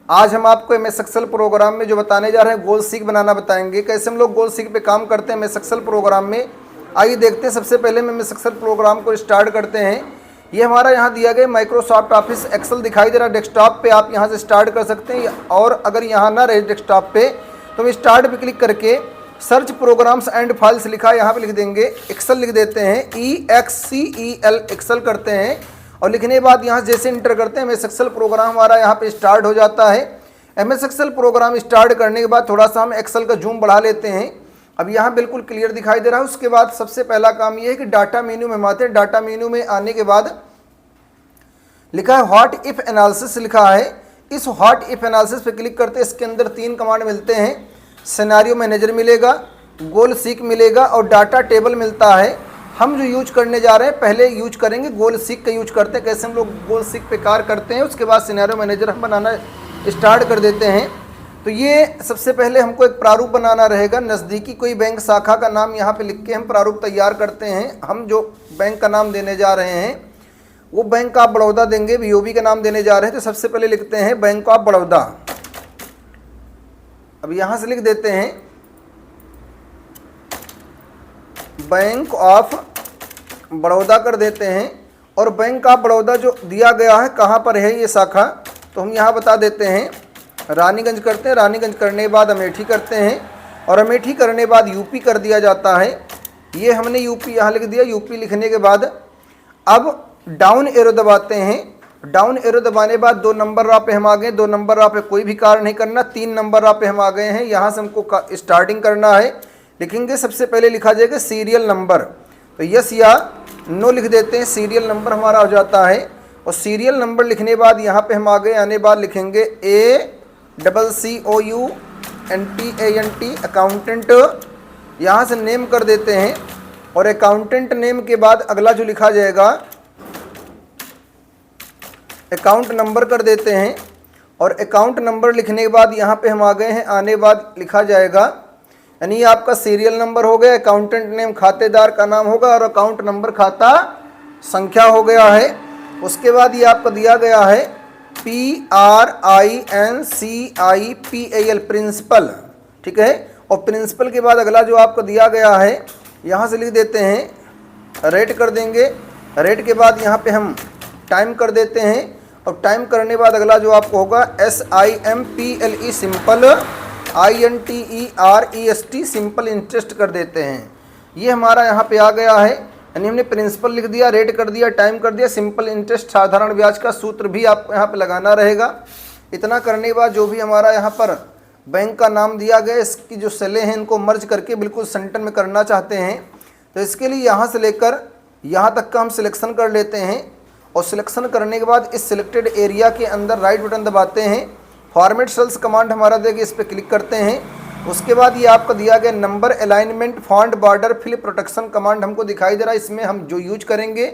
आज हम आपको एमएस एक्सेल प्रोग्राम में जो बताने जा रहे हैं गोल सीक बनाना बताएंगे। कैसे हम लोग गोल सीक पे काम करते हैं एमएस एक्सेल प्रोग्राम में, आइए देखते हैं। सबसे पहले हम एमएस एक्सेल प्रोग्राम को स्टार्ट करते हैं। ये हमारा यहाँ दिया गया माइक्रोसॉफ्ट ऑफिस एक्सेल दिखाई दे रहा है डेस्कटॉप पे, आप यहाँ से स्टार्ट कर सकते हैं। और अगर यहाँ ना रहे डेस्कटॉप पे तो हम स्टार्ट पे क्लिक करके सर्च प्रोग्राम्स एंड फाइल्स लिखा है, यहाँ पे लिख देंगे एक्सेल, लिख देते हैं EXCEL एक्सेल करते हैं। और लिखने के बाद यहाँ जैसे इंटर करते हैं एमएस एक्सेल प्रोग्राम हमारा यहाँ पे स्टार्ट हो जाता है। एमएस एक्सेल प्रोग्राम स्टार्ट करने के बाद थोड़ा सा हम एक्सेल का जूम बढ़ा लेते हैं। अब यहाँ बिल्कुल क्लियर दिखाई दे रहा है। उसके बाद सबसे पहला काम ये है कि डाटा मेन्यू में हम आते हैं। डाटा मेन्यू में आने के बाद लिखा है व्हाट इफ एनालिसिस लिखा है। इस व्हाट इफ एनालिसिस पे क्लिक करते हैं। इसके अंदर 3 कमांड मिलते हैं, सिनेरियो मैनेजर मिलेगा, गोल सीक मिलेगा और डाटा टेबल मिलता है। हम जो यूज करने जा रहे हैं पहले यूज करेंगे गोल सीक का यूज करते हैं। कैसे हम लोग गोल सीक पे कार्य करते हैं, उसके बाद सिनेरियो मैनेजर हम बनाना स्टार्ट कर देते हैं। तो ये सबसे पहले हमको एक प्रारूप बनाना रहेगा। नज़दीकी कोई बैंक शाखा का नाम यहाँ पे लिख के हम प्रारूप तैयार करते हैं। हम जो बैंक का नाम देने जा रहे हैं वो बैंक ऑफ बड़ौदा देंगे, BOB का नाम देने जा रहे हैं। तो सबसे पहले लिखते हैं बैंक ऑफ बड़ौदा। अब यहाँ से लिख देते हैं बैंक ऑफ बड़ौदा कर देते हैं। और बैंक ऑफ बड़ौदा जो दिया गया है कहाँ पर है ये शाखा, तो हम यहाँ बता देते हैं रानीगंज करते हैं। रानीगंज करने के बाद अमेठी करते हैं और अमेठी करने के बाद यूपी कर दिया जाता है। ये हमने यूपी यहाँ लिख दिया। यूपी लिखने के बाद अब डाउन एरो दबाते हैं। डाउन एरो दबाने के बाद 2 नंबर रा पे हम आ गए। 2 नंबर रा पे कोई भी कार्य नहीं करना। 3 नंबर रा पे हम आ गए हैं। यहाँ से हमको स्टार्टिंग करना है। लिखेंगे सबसे पहले लिखा जाएगा सीरियल नंबर, तो यस या नो लिख देते हैं। सीरियल नंबर हमारा हो जाता है। और सीरियल नंबर लिखने के बाद यहाँ पे हम आ गए। आने बाद लिखेंगे ACCOUNT अकाउंटेंट। यहाँ से नेम कर देते हैं। और अकाउंटेंट नेम के बाद अगला जो लिखा जाएगा अकाउंट नंबर कर देते हैं। और अकाउंट नंबर लिखने के बाद यहाँ पे हम आ गए हैं। आने बाद लिखा जाएगा, यानी आपका सीरियल नंबर हो गया, अकाउंटेंट नेम खातेदार का नाम होगा और अकाउंट नंबर खाता संख्या हो गया है। उसके बाद ये आपका दिया गया है PRINCIPAL प्रिंसिपल, ठीक है। और प्रिंसिपल के बाद अगला जो आपको दिया गया है यहाँ से लिख देते हैं रेट कर देंगे। रेट के बाद यहाँ पे हम टाइम कर देते हैं। और टाइम करने के बाद अगला जो आपको होगा SIMPLE simple, INTEREST simple interest कर देते हैं। ये हमारा यहाँ पे आ गया है। यानी हमने प्रिंसिपल लिख दिया, रेट कर दिया, टाइम कर दिया, सिंपल इंटरेस्ट साधारण ब्याज का सूत्र भी आपको यहाँ पे लगाना रहेगा। इतना करने के बाद जो भी हमारा यहाँ पर बैंक का नाम दिया गया, इसकी जो सेलें हैं इनको मर्ज करके बिल्कुल सेंटर में करना चाहते हैं। तो इसके लिए यहाँ से लेकर यहाँ तक का हम सिलेक्शन कर लेते हैं। और सिलेक्शन करने के बाद इस सिलेक्टेड एरिया के अंदर राइट बटन दबाते हैं। फॉर्मेट सेल्स कमांड हमारा देगी, इस पर क्लिक करते हैं। उसके बाद ये आपका दिया गया number, alignment, font, border, fill, protection command हमको दिखाई दे रहा है। इसमें हम जो यूज करेंगे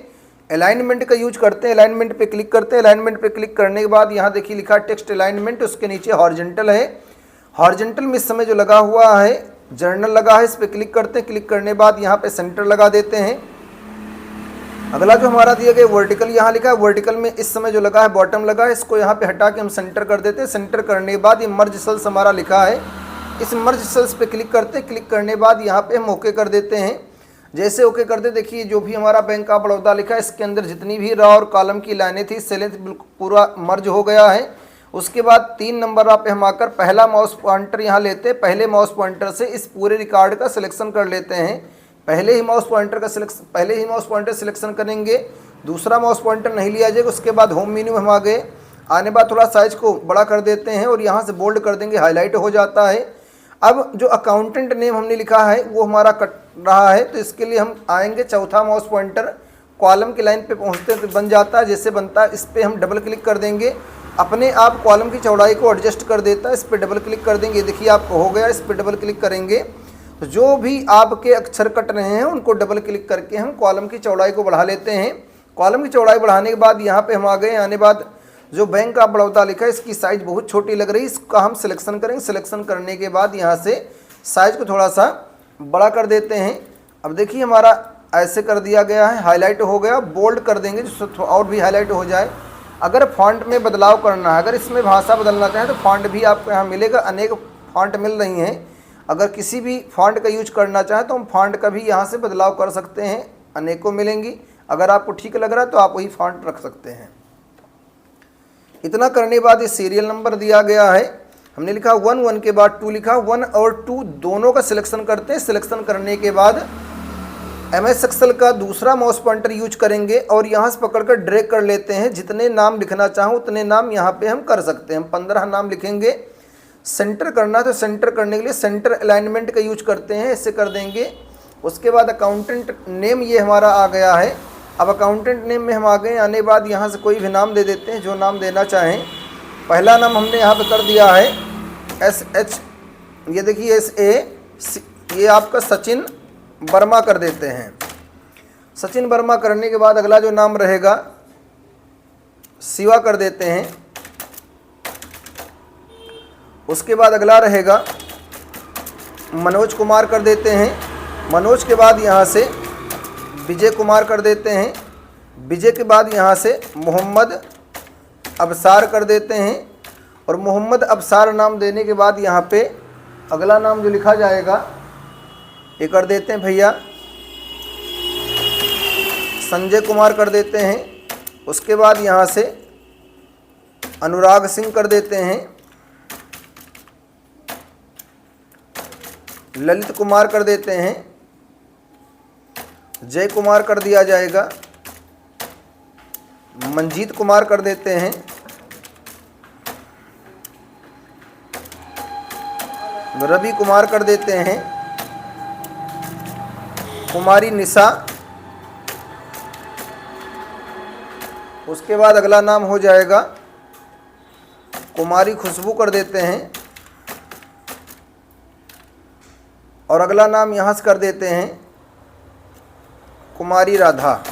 अलाइनमेंट का यूज करते हैं। अलाइनमेंट पे क्लिक करते हैं। अलाइनमेंट पे क्लिक करने के बाद यहाँ देखिए लिखा टेक्स्ट अलाइनमेंट, उसके नीचे हॉरिजॉन्टल है। हॉरिजॉन्टल में इस समय जो लगा हुआ है जर्नल लगा है, इस पर क्लिक करते हैं। क्लिक करने के बाद यहाँ पे सेंटर लगा देते हैं। अगला जो हमारा दिया गया वर्टिकल यहाँ लिखा है। वर्टिकल में इस समय जो लगा है बॉटम लगा है, इसको यहाँ पे हटा के हम सेंटर कर देते हैं। सेंटर करने के बाद ये मर्ज सेल्स हमारा लिखा है, इस मर्ज सेल्स पे क्लिक करते हैं। क्लिक करने के बाद यहाँ पे हम ओके कर देते हैं। जैसे ओके करते देखिए जो भी हमारा बैंक ऑफ बड़ौदा लिखा है इसके अंदर जितनी भी रा और कॉलम की लाइनें थी सेलें बिल्कुल पूरा मर्ज हो गया है। उसके बाद 3 नंबर रा पे हम आकर पहला माउस पॉइंटर यहाँ लेते हैं। पहले माउस पॉइंटर से इस पूरे रिकॉर्ड का सिलेक्शन कर लेते हैं। पहले ही माउस पॉइंटर सिलेक्शन करेंगे, दूसरा माउस पॉइंटर नहीं लिया जाएगा। उसके बाद होम मेन्यू में हम आ गए। आने बाद थोड़ा साइज को बड़ा कर देते हैं और यहाँ से बोल्ड कर देंगे, हाईलाइट हो जाता है। अब जो अकाउंटेंट नेम हमने लिखा है वो हमारा कट रहा है, तो इसके लिए हम आएंगे चौथा माउस पॉइंटर कॉलम की लाइन पे पहुँचते हैं तो बन जाता है। जैसे बनता है इस पर हम डबल क्लिक कर देंगे, अपने आप कॉलम की चौड़ाई को एडजस्ट कर देता है। इस पर डबल क्लिक कर देंगे, देखिए आपको हो गया। इस पर डबल क्लिक करेंगे तो जो भी आपके अक्षर कट रहे हैं उनको डबल क्लिक करके हम कॉलम की चौड़ाई को बढ़ा लेते हैं। कॉलम की चौड़ाई बढ़ाने के बाद यहाँ पे हम आ गए। आने बाद जो बैंक ऑफ बड़ौदा लिखा है इसकी साइज़ बहुत छोटी लग रही है, इसका हम सिलेक्शन करेंगे। सिलेक्शन करने के बाद यहाँ से साइज़ को थोड़ा सा बड़ा कर देते हैं। अब देखिए हमारा ऐसे कर दिया गया है, हाईलाइट हो गया। बोल्ड कर देंगे जिससे और भी हाईलाइट हो जाए। अगर फॉन्ट में बदलाव करना है, अगर इसमें भाषा बदलना चाहें तो फॉन्ट भी आपको यहाँ मिलेगा, अनेक फॉन्ट मिल रही हैं। अगर किसी भी फॉन्ट का यूज करना चाहें तो हम फॉन्ट का भी यहाँ से बदलाव कर सकते हैं, अनेकों मिलेंगी। अगर आपको ठीक लग रहा है तो आप वही फॉन्ट रख सकते हैं। इतना करने के बाद ये सीरियल नंबर दिया गया है, हमने लिखा 1 1 के बाद 2 लिखा, 1 और 2 दोनों का सिलेक्शन करते हैं। सिलेक्शन करने के बाद MS एक्सेल का दूसरा माउस पॉइंटर यूज करेंगे और यहाँ से पकड़कर ड्रैग कर लेते हैं। जितने नाम लिखना चाहो उतने नाम यहाँ पे हम कर सकते हैं। हम 15 नाम लिखेंगे। सेंटर करना तो सेंटर करने के लिए सेंटर अलाइनमेंट का यूज करते हैं, इससे कर देंगे। उसके बाद अकाउंटेंट नेम ये हमारा आ गया है। अब अकाउंटेंट नेम में हम आ गए, आने बाद यहाँ से कोई भी नाम दे देते हैं जो नाम देना चाहें। पहला नाम हमने यहाँ पे कर दिया है SH, ये देखिए SA, ये आपका सचिन वर्मा कर देते हैं। सचिन वर्मा करने के बाद अगला जो नाम रहेगा शिवा कर देते हैं। उसके बाद अगला रहेगा मनोज कुमार कर देते हैं। मनोज के बाद यहाँ से विजय कुमार कर देते हैं। विजय के बाद यहाँ से मोहम्मद अबसार कर देते हैं। और मोहम्मद अबसार नाम देने के बाद यहाँ पे अगला नाम जो लिखा जाएगा ये कर देते हैं भैया संजय कुमार कर देते हैं। उसके बाद यहाँ से अनुराग सिंह कर देते हैं। ललित कुमार कर देते हैं। जय कुमार कर दिया जाएगा। मंजीत कुमार कर देते हैं। रवि कुमार कर देते हैं। कुमारी निशा। उसके बाद अगला नाम हो जाएगा कुमारी खुशबू कर देते हैं। और अगला नाम यहाँ से कर देते हैं कुमारी राधा।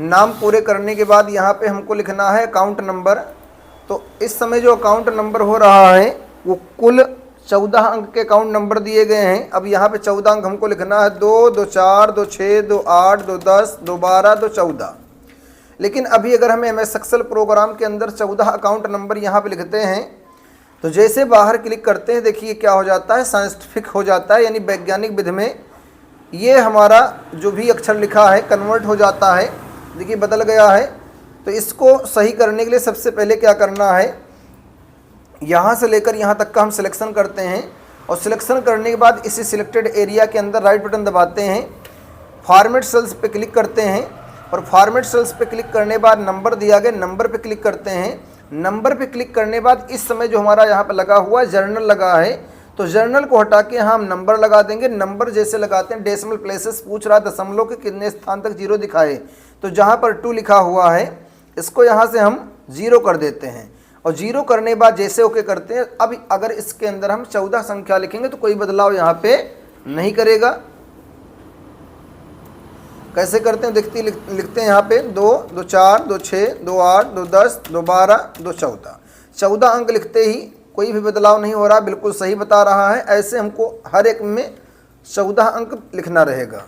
नाम पूरे करने के बाद यहाँ पे हमको लिखना है अकाउंट नंबर। तो इस समय जो अकाउंट नंबर हो रहा है वो कुल 14 अंक के अकाउंट नंबर दिए गए हैं। अब यहाँ पे 14 अंक हमको लिखना है, 2 2 4 2 6 2 8 2 10 2 12 2 14। लेकिन अभी अगर हम MS एक्सेल प्रोग्राम के अंदर 14 अकाउंट नंबर यहाँ पे लिखते हैं तो जैसे बाहर क्लिक करते हैं देखिए क्या हो जाता है, साइंटिफिक हो जाता है, यानी वैज्ञानिक विधि में ये हमारा जो भी अक्षर लिखा है कन्वर्ट हो जाता है। देखिए बदल गया है। तो इसको सही करने के लिए सबसे पहले क्या करना है, यहाँ से लेकर यहाँ तक का हम सिलेक्शन करते हैं। और सिलेक्शन करने के बाद इसी सिलेक्टेड एरिया के अंदर राइट बटन दबाते हैं, फॉर्मेट सेल्स पे क्लिक करते हैं। और फॉर्मेट सेल्स पे क्लिक करने के बाद नंबर दिया गया, नंबर पे क्लिक करते हैं। नंबर पे क्लिक करने के बाद इस समय जो हमारा यहाँ पे लगा हुआ है जर्नल लगा है, तो जर्नल को हटा के हम नंबर लगा देंगे। नंबर जैसे लगाते हैं, डेसिमल प्लेसेस पूछ रहा है दशमलव के कितने स्थान तक 0 दिखाए, तो जहाँ पर 2 लिखा हुआ है इसको यहाँ से हम 0 कर देते हैं। और 0 करने के बाद जैसे ओके करते हैं, अब अगर इसके अंदर हम 14 संख्या लिखेंगे तो कोई बदलाव यहाँ पे नहीं करेगा। कैसे करते हैं देखते लिखते हैं यहाँ पे 2 2 4 2 6 2 8 2 10 2 12 2 14। 14 अंक लिखते ही कोई भी बदलाव नहीं हो रहा, बिल्कुल सही बता रहा है। ऐसे हमको हर एक में 14 अंक लिखना रहेगा।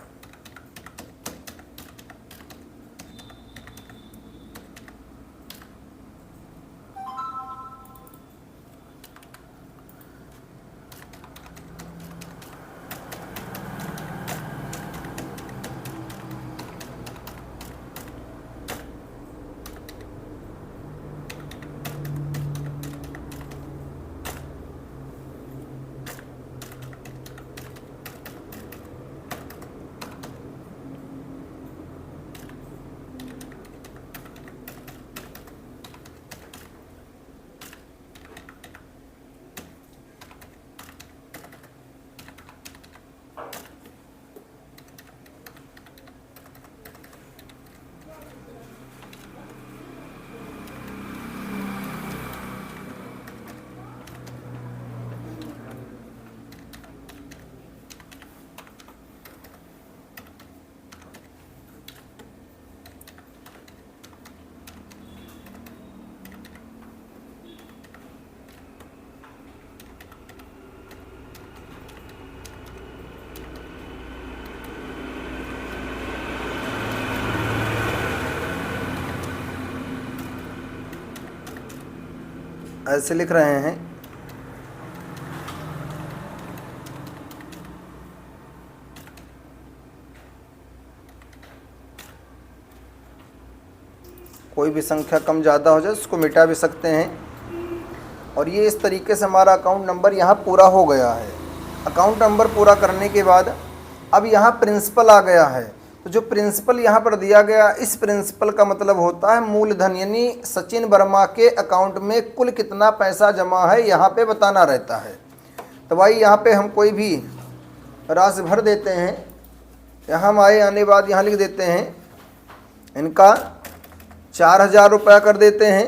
ऐसे लिख रहे हैं। कोई भी संख्या कम ज़्यादा हो जाए उसको मिटा भी सकते हैं। और ये इस तरीके से हमारा अकाउंट नंबर यहाँ पूरा हो गया है। अकाउंट नंबर पूरा करने के बाद अब यहाँ प्रिंसिपल आ गया है। तो जो प्रिंसिपल यहाँ पर दिया गया, इस प्रिंसिपल का मतलब होता है मूलधन, यानी सचिन वर्मा के अकाउंट में कुल कितना पैसा जमा है यहाँ पे बताना रहता है। तो भाई यहाँ पे हम कोई भी राशि भर देते हैं। यहाँ हम आने बाद यहाँ लिख देते हैं इनका 4,000 रुपया कर देते हैं,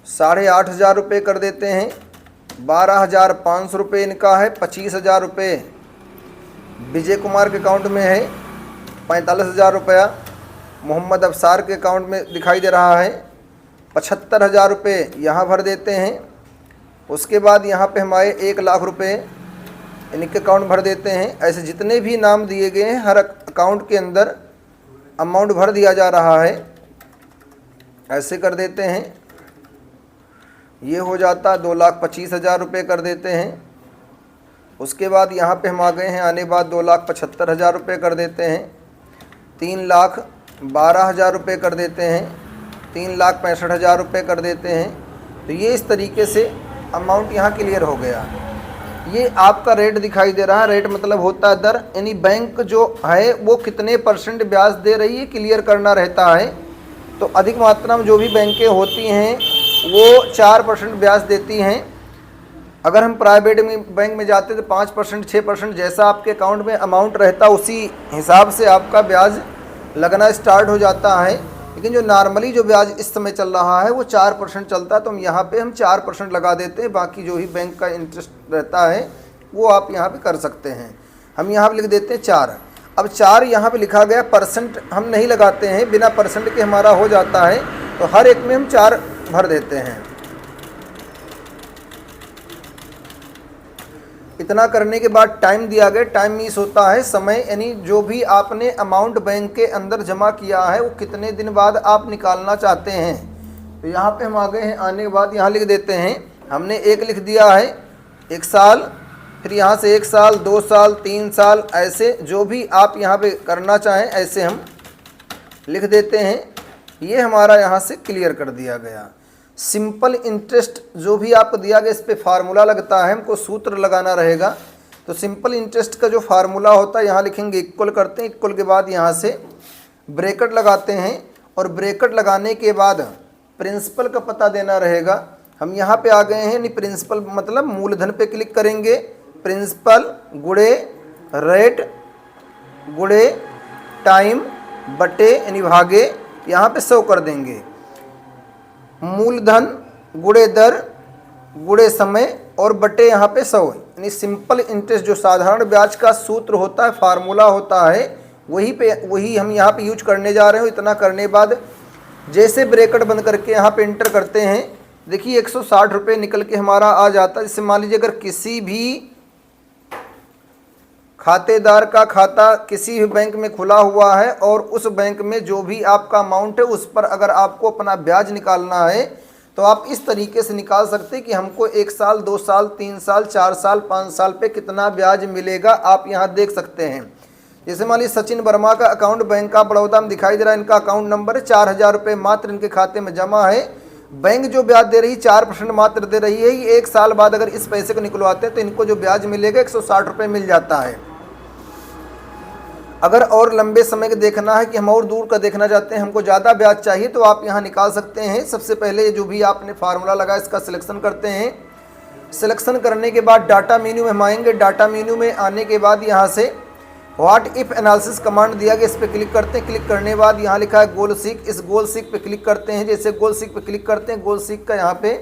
8,500 रुपये कर देते हैं, 12,500 रुपये इनका है, 25,000 रुपये विजय कुमार के अकाउंट में है, 45,000 रुपया मोहम्मद अफसार के अकाउंट में दिखाई दे रहा है, 75,000 रुपये यहाँ भर देते हैं। उसके बाद यहाँ पे हमारे 1,00,000 रुपये इनके अकाउंट भर देते हैं। ऐसे जितने भी नाम दिए गए हैं हर अकाउंट के अंदर अमाउंट भर दिया जा रहा है, ऐसे कर देते हैं। ये हो जाता 2,25,000 रुपये कर देते हैं। उसके बाद यहाँ पे हम आ गए हैं, आने बाद 2,75,000 रुपये कर देते हैं, 3,12,000 रुपये कर देते हैं, 3,65,000 रुपये कर देते हैं। तो ये इस तरीके से अमाउंट यहाँ क्लियर हो गया। ये आपका रेट दिखाई दे रहा है। रेट मतलब होता है दर, यानी बैंक जो है वो कितने % ब्याज दे रही है क्लियर करना रहता है। तो अधिक मात्रा में जो भी बैंकें होती हैं वो 4% ब्याज देती हैं। अगर हम प्राइवेट में बैंक में जाते तो 5%, 6%, जैसा आपके अकाउंट में अमाउंट रहता उसी हिसाब से आपका ब्याज लगना स्टार्ट हो जाता है। लेकिन जो नॉर्मली जो ब्याज इस समय चल रहा है वो 4% चलता है। तो हम यहाँ पे हम 4% लगा देते हैं। बाकी जो ही बैंक का इंटरेस्ट रहता है वो आप यहाँ पे कर सकते हैं। हम यहाँ पे लिख देते हैं 4। अब 4 यहाँ पे लिखा गया, परसेंट हम नहीं लगाते हैं, बिना परसेंट के हमारा हो जाता है। तो हर एक में हम 4 भर देते हैं। इतना करने के बाद टाइम दिया गया, टाइम मीन्स होता है समय, यानी जो भी आपने अमाउंट बैंक के अंदर जमा किया है वो कितने दिन बाद आप निकालना चाहते हैं। तो यहाँ पे हम आ गए हैं, आने के बाद यहाँ लिख देते हैं, हमने 1 लिख दिया है, 1 साल, फिर यहाँ से 1 साल, 2 साल, 3 साल, ऐसे जो भी आप यहाँ पे करना चाहें ऐसे हम लिख देते हैं। ये हमारा यहाँ से क्लियर कर दिया गया। सिंपल इंटरेस्ट जो भी आपको दिया गया इस पे फार्मूला लगता है, हमको सूत्र लगाना रहेगा। तो सिंपल इंटरेस्ट का जो फार्मूला होता है यहाँ लिखेंगे, इक्वल करते हैं, इक्वल के बाद यहाँ से ब्रैकेट लगाते हैं और ब्रैकेट लगाने के बाद प्रिंसिपल का पता देना रहेगा। हम यहाँ पे आ गए हैं, यानी प्रिंसिपल मतलब मूलधन पे क्लिक करेंगे, प्रिंसिपल गुणे रेट गुणे टाइम बटे यानी भागे, यहाँ पे 100 कर देंगे। मूलधन गुणे दर गुणे समय और बटे यहाँ पे 100, यानी सिंपल इंटरेस्ट जो साधारण ब्याज का सूत्र होता है, फार्मूला होता है, वही हम यहाँ पे यूज करने जा रहे हो। इतना करने के बाद जैसे ब्रैकेट बंद करके यहाँ पे इंटर करते हैं, देखिए 160 रुपये निकल के हमारा आ जाता है। जैसे मान लीजिए अगर किसी भी खातेदार का खाता किसी भी बैंक में खुला हुआ है और उस बैंक में जो भी आपका अमाउंट है उस पर अगर आपको अपना ब्याज निकालना है तो आप इस तरीके से निकाल सकते हैं कि हमको 1 साल, 2 साल, 3 साल, 4 साल, 5 साल पे कितना ब्याज मिलेगा, आप यहाँ देख सकते हैं। जैसे मान लीजिए सचिन वर्मा का अकाउंट बैंक ऑफ बड़ौदा में दिखाई दे रहा है, इनका अकाउंट नंबर है, 4,000 रुपये मात्र इनके खाते में जमा है। बैंक जो ब्याज दे रही है 4% मात्र दे रही है। ये 1 साल बाद अगर इस पैसे को निकलवाते हैं तो इनको जो ब्याज मिलेगा 160 रुपये मिल जाता है। अगर और लंबे समय का देखना है कि हम और दूर का देखना चाहते हैं, हमको ज़्यादा ब्याज चाहिए, तो आप यहाँ निकाल सकते हैं। सबसे पहले जो भी आपने फार्मूला लगाया इसका सिलेक्शन करते हैं। सिलेक्शन करने के बाद डाटा मेन्यू में हम आएंगे। डाटा मेन्यू में आने के बाद यहाँ से व्हाट इफ एनालिसिस कमांड दिया गया, इस पर क्लिक करते हैं। क्लिक करने के बाद यहाँ लिखा है गोल सीक, इस गोल सीक पे क्लिक करते हैं। जैसे गोल सीक पे क्लिक करते हैं, गोल सीक का यहाँ पे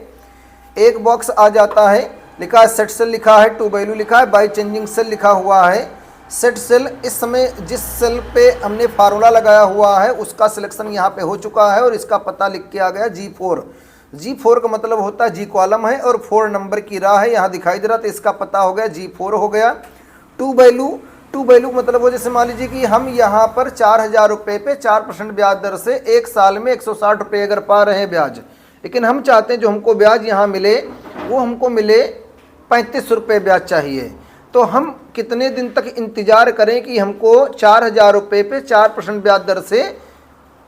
एक बॉक्स आ जाता है, लिखा है सेट सेल, लिखा है टू वैल्यू, लिखा है बाय चेंजिंग सेल लिखा हुआ है। सेट सेल, इस समय जिस सेल पे हमने फार्मूला लगाया हुआ है उसका सिलेक्शन यहाँ पे हो चुका है और इसका पता लिख के आ गया G4। G4 का मतलब होता है G कॉलम है और 4 नंबर की राह है, यहाँ दिखाई दे रहा, तो इसका पता हो गया G4 हो गया। टू वैल्यू मतलब वो जैसे मान लीजिए कि हम यहाँ पर 4,000 रुपये पे 4% ब्याज दर से 1 साल में 160 रुपये अगर पा रहे हैं ब्याज, लेकिन हम चाहते हैं जो हमको ब्याज यहाँ मिले वो हमको मिले 35 रुपये ब्याज चाहिए। तो हम कितने दिन तक इंतज़ार करें कि हमको 4,000 रुपये पे 4% ब्याज दर से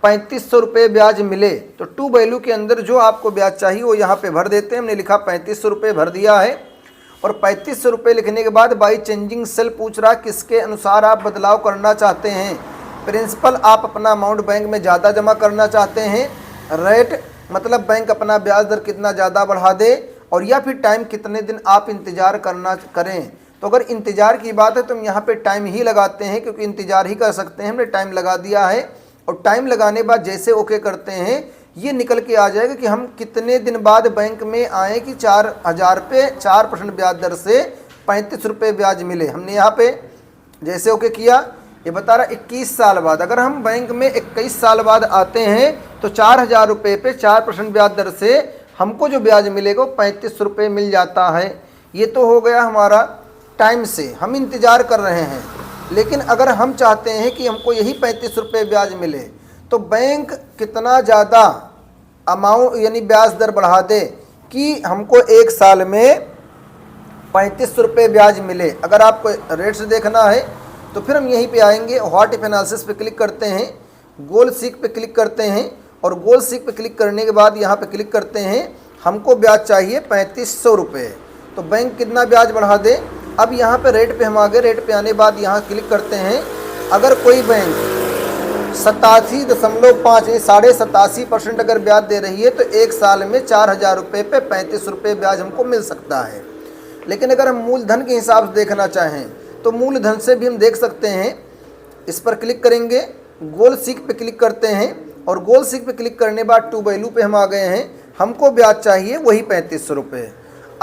3500 रुपये ब्याज मिले। तो टू वैल्यू के अंदर जो आपको ब्याज चाहिए वो यहाँ पे भर देते हैं। हमने लिखा 3500 रुपये भर दिया है, और 3500 रुपये लिखने के बाद बाई चेंजिंग सेल पूछ रहा किसके अनुसार आप बदलाव करना चाहते हैं। प्रिंसिपल आप अपना अमाउंट बैंक में ज़्यादा जमा करना चाहते हैं, रेट मतलब बैंक अपना ब्याज दर कितना ज़्यादा बढ़ा दे, और या फिर टाइम कितने दिन आप इंतज़ार करना करें। तो अगर इंतज़ार की बात है तो हम यहाँ पे टाइम ही लगाते हैं, क्योंकि इंतज़ार ही कर सकते हैं। हमने टाइम लगा दिया है, और टाइम लगाने बाद जैसे ओके करते हैं ये निकल के आ जाएगा कि हम कितने दिन बाद बैंक में आए कि 4,000 पे 4% ब्याज दर से 35 रुपये ब्याज मिले। हमने यहाँ पे जैसे ओके किया, ये बता रहा 21 साल बाद। अगर हम बैंक में 21 साल बाद आते हैं तो 4,000 रुपये पे 4% ब्याज दर से हमको जो ब्याज मिलेगा वो 35 रुपये मिल जाता है। ये तो हो गया हमारा टाइम से, हम इंतज़ार कर रहे हैं। लेकिन अगर हम चाहते हैं कि हमको यही 35 रुपये ब्याज मिले, तो बैंक कितना ज़्यादा अमाउंट यानी ब्याज दर बढ़ा दे कि हमको एक साल में 35 रुपये ब्याज मिले। अगर आपको रेट्स देखना है तो फिर हम यहीं पे आएंगे, व्हाट इफ एनालिसिस पे क्लिक करते हैं, गोल सीक पे क्लिक करते हैं, और गोल सीक पे क्लिक करने के बाद यहाँ पे क्लिक करते हैं हमको ब्याज चाहिए 3500 रुपये। तो बैंक कितना ब्याज बढ़ा दे। अब यहाँ पे रेट पे हम आ गए, रेट पे आने बाद यहाँ क्लिक करते हैं। अगर कोई बैंक 87.5 87.5% अगर ब्याज दे रही है तो एक साल में 4,000 रुपये पे 35 रुपये ब्याज हमको मिल सकता है। लेकिन अगर हम मूलधन के हिसाब से देखना चाहें तो मूलधन से भी हम देख सकते हैं। इस पर क्लिक करेंगे, गोल सीक पे क्लिक करते हैं, और गोल सीक पे क्लिक करने बाद टू वैल्यू पे हम आ गए हैं। हमको ब्याज चाहिए वही 3500 रुपये।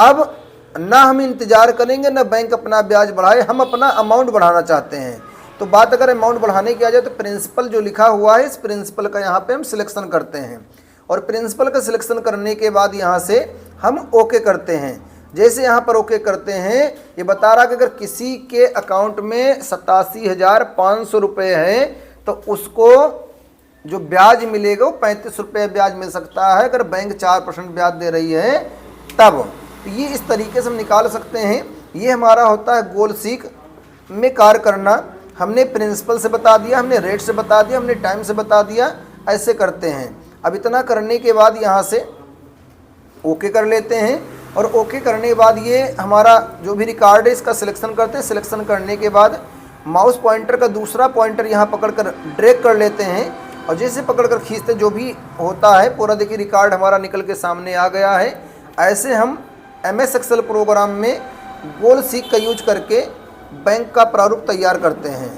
अब ना हम इंतज़ार करेंगे ना बैंक अपना ब्याज बढ़ाए, हम अपना अमाउंट बढ़ाना चाहते हैं। तो बात अगर अमाउंट बढ़ाने की आ जाए तो प्रिंसिपल जो लिखा हुआ है इस प्रिंसिपल का यहाँ पे हम सिलेक्शन करते हैं, और प्रिंसिपल का सिलेक्शन करने के बाद यहाँ से हम ओके करते हैं। जैसे यहाँ पर ओके करते हैं ये बता रहा कि अगर किसी के अकाउंट में 87,500 रुपये है तो उसको जो ब्याज मिलेगा वो 35 रुपये ब्याज मिल सकता है। अगर बैंक 4% ब्याज दे रही है तब। तो ये इस तरीके से हम निकाल सकते हैं। ये हमारा होता है गोल सीक में कार्य करना। हमने प्रिंसिपल से बता दिया, हमने रेट से बता दिया, हमने टाइम से बता दिया, ऐसे करते हैं। अब इतना करने के बाद यहाँ से ओके कर लेते हैं, और ओके करने के बाद ये हमारा जो भी रिकॉर्ड है इसका सिलेक्शन करते हैं। सिलेक्शन करने के बाद माउस पॉइंटर का दूसरा पॉइंटर यहाँ पकड़कर ड्रैग कर लेते हैं, और जैसे पकड़कर खींचते जो भी होता है पूरा देखिए रिकॉर्ड हमारा निकल के सामने आ गया है। ऐसे हम MS एक्सेल प्रोग्राम में गोल सीक का यूज करके बैंक का प्रारूप तैयार करते हैं।